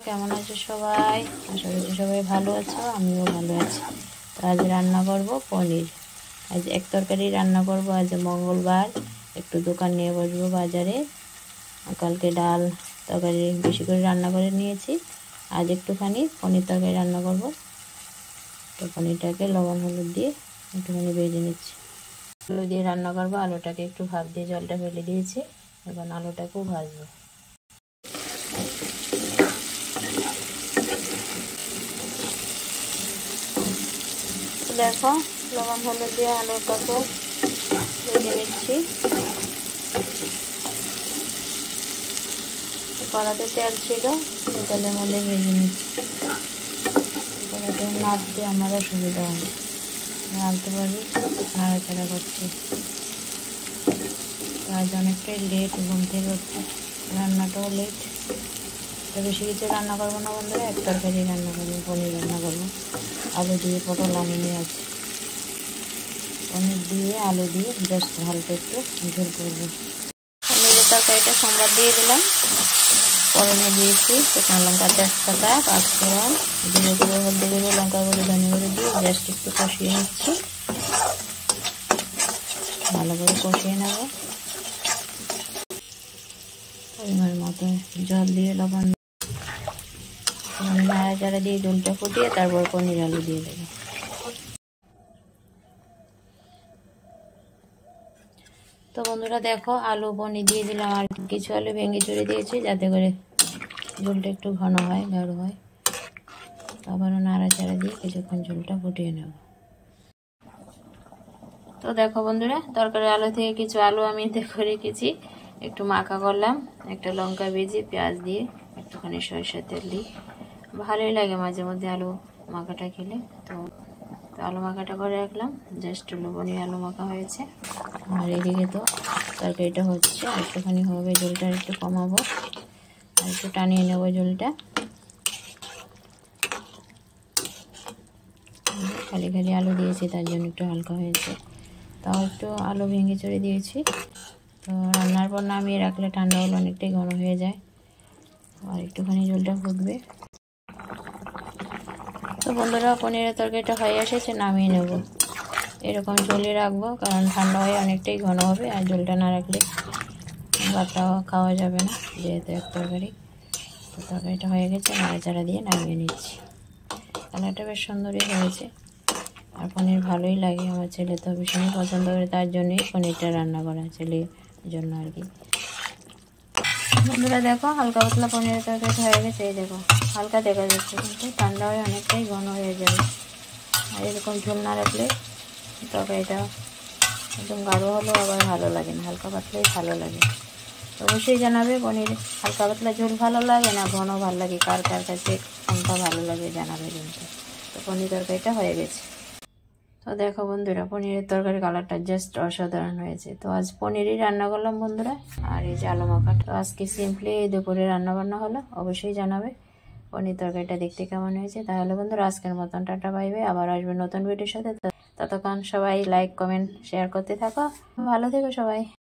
কেমন আছো সবাই? আশা করছি সবাই ভালো আছো, আমিও ভালো আছি। তো আজ রান্না করব পনির। আজ এক তরকারি রান্না করব। আজ মঙ্গলবার, একটু দোকান নিয়ে বসবো বাজারে। কালকে ডাল তরকারি বেশি করে রান্না করে নিয়েছি, আজ একটুখানি পনির তরকারি রান্না করব। তো পনিরটাকে লবণ হলুদ দিয়ে একটুখানি ভেজে নিচ্ছি। আলু দিয়ে রান্না করবো। আলুটাকে একটু ভাপ দিয়ে জলটা ফেলে দিয়েছি, এখন আলুটাকেও ভাজবো। দেখো, লবণ হলুদ দিয়ে আলুটাকে ভেজে নিচ্ছি। কড়াতে তেল ছিল, তেলের মধ্যে ভেজে নিচ্ছি। কড়াতে নাড়তে আমার অসুবিধা হয়, নাড়তে পারি, নাড়াচাড়া করছি। আজ অনেকটাই লেট, ঘুম থেকে উঠতে রান্নাটাও লেট। তো বেশি কিছু রান্না করবো না বন্ধুরা, এক তরকারি রান্না করবো, পনির রান্না করবো। আলু দিয়ে পটল আনিয়ে আছে, পনির দিয়ে আলু দিয়ে জাস্ট হালকা একটু ঝোল করবো। পনিরের তরকারিটা সোমবার দিয়ে দিলাম, ফোড়নে দিয়েছি শুকনো লঙ্কা, তেজপাতা, পাঁচফোড়ন, জিরে গুঁড়ো, হলদি গুঁড়ো, লঙ্কা গুঁড়ো, ধনে গুঁড়ো দিয়ে জাস্ট একটু কষিয়ে নিচ্ছি। ভালো করে কষিয়ে নেব। পরিমাণ মতো জল দিয়ে লবণ নাড়াচাড়া দিয়ে ঝোলটা ফুটিয়ে তারপর পনির আলু দিয়ে দেবো। তো বন্ধুরা দেখো, আলু পনির দিয়ে দিলাম, আর কিছু আলু ভেঙে চুড়ে দিয়েছি যাতে করে ঝোলটা একটু ঘন হয়, গাঢ় হয়। আবারও নাড়াচাড়া দিয়ে কিছুক্ষণ ঝোলটা ফুটিয়ে নেব। তো দেখো বন্ধুরা, তরকারি আলু থেকে কিছু আলু আমি দেখো রেখেছি, একটু মাখা করলাম, একটা লঙ্কা ভেজে পেঁয়াজ দিয়ে একটুখানি সরিষার তেল দিই। ভালোই লাগে মাঝে মধ্যে আলু মাখাটা খেলে। তো আলু মাখাটা করে রাখলাম, জাস্ট লবণীয় আলু মাখা হয়েছে। আর এদিকে তো তরকারিটা হচ্ছে, একটুখানি হবে, ঝোলটা একটু কমাবো, আর একটু টানিয়ে নেবো ঝোলটা। খালি খালি আলু দিয়েছি তার জন্য একটু হালকা হয়েছে, তাও একটু আলু ভেঙে চড়ে দিয়েছি। তো রান্নার পর নামিয়ে রাখলে ঠান্ডা হলে অনেকটাই ঘন হয়ে যায়, আর একটুখানি ঝোলটা ফুটবে। তো বন্ধুরা, পনিরের তরকারিটা হয়ে এসেছে, নামিয়ে নেব। এরকম ঝোলে রাখবো, কারণ ঠান্ডা হয়ে অনেকটাই ঘন হবে, আর ঝোলটা না রাখলে ভাতটাও খাওয়া যাবে না, যেহেতু এক তরকারি। তো তরকারিটা হয়ে গেছে, নাড়াচাড়া দিয়ে নামিয়ে নিচ্ছি। কালারটা বেশ সুন্দরই হয়েছে, আর পনির ভালোই লাগে। আমার ছেলে তো ভীষণই পছন্দ করে, তার জন্যই পনিরটা রান্না করা, ছেলের জন্য আর কি। বন্ধুরা দেখো, হালকা পাতলা পনিরের তরকারি হয়ে গেছে। এই দেখো, হালকা দেখা যাচ্ছে, কিন্তু ঠান্ডা হয়ে অনেকটাই ঘন হয়ে যাবে। আর এরকম ঝোল না রাখলে তরকারিটা একদম গাঢ় হলেও আবার ভালো লাগে না, হালকা পাতলাই ভালো লাগে। অবশ্যই জানাবে পনির হালকা পাতলা ঝোল ভালো লাগে না ঘন ভালো লাগে, কার কার কাছে কোনটা ভালো লাগে জানাবে কিন্তু। তো পনির তরকারিটা হয়ে গেছে। তো দেখো বন্ধুরা, পনিরের তরকারি কালারটা জাস্ট অসাধারণ হয়েছে। তো আজ পনিরই রান্না করলাম বন্ধুরা, আর এই যে আলু মাখা। তো আজকে সিম্পলি এই দুপুরে রান্না বান্না হলো। অবশ্যই জানাবে পনির তরকারিটা দেখতে কেমন হয়েছে। তাহলে বন্ধুরা, আজকের মতন টাটা, বাই বাই। আবার আসবে নতুন ভিডিওর সাথে। ততক্ষণ সবাই লাইক, কমেন্ট, শেয়ার করতে থাকো। ভালো থেকো সবাই।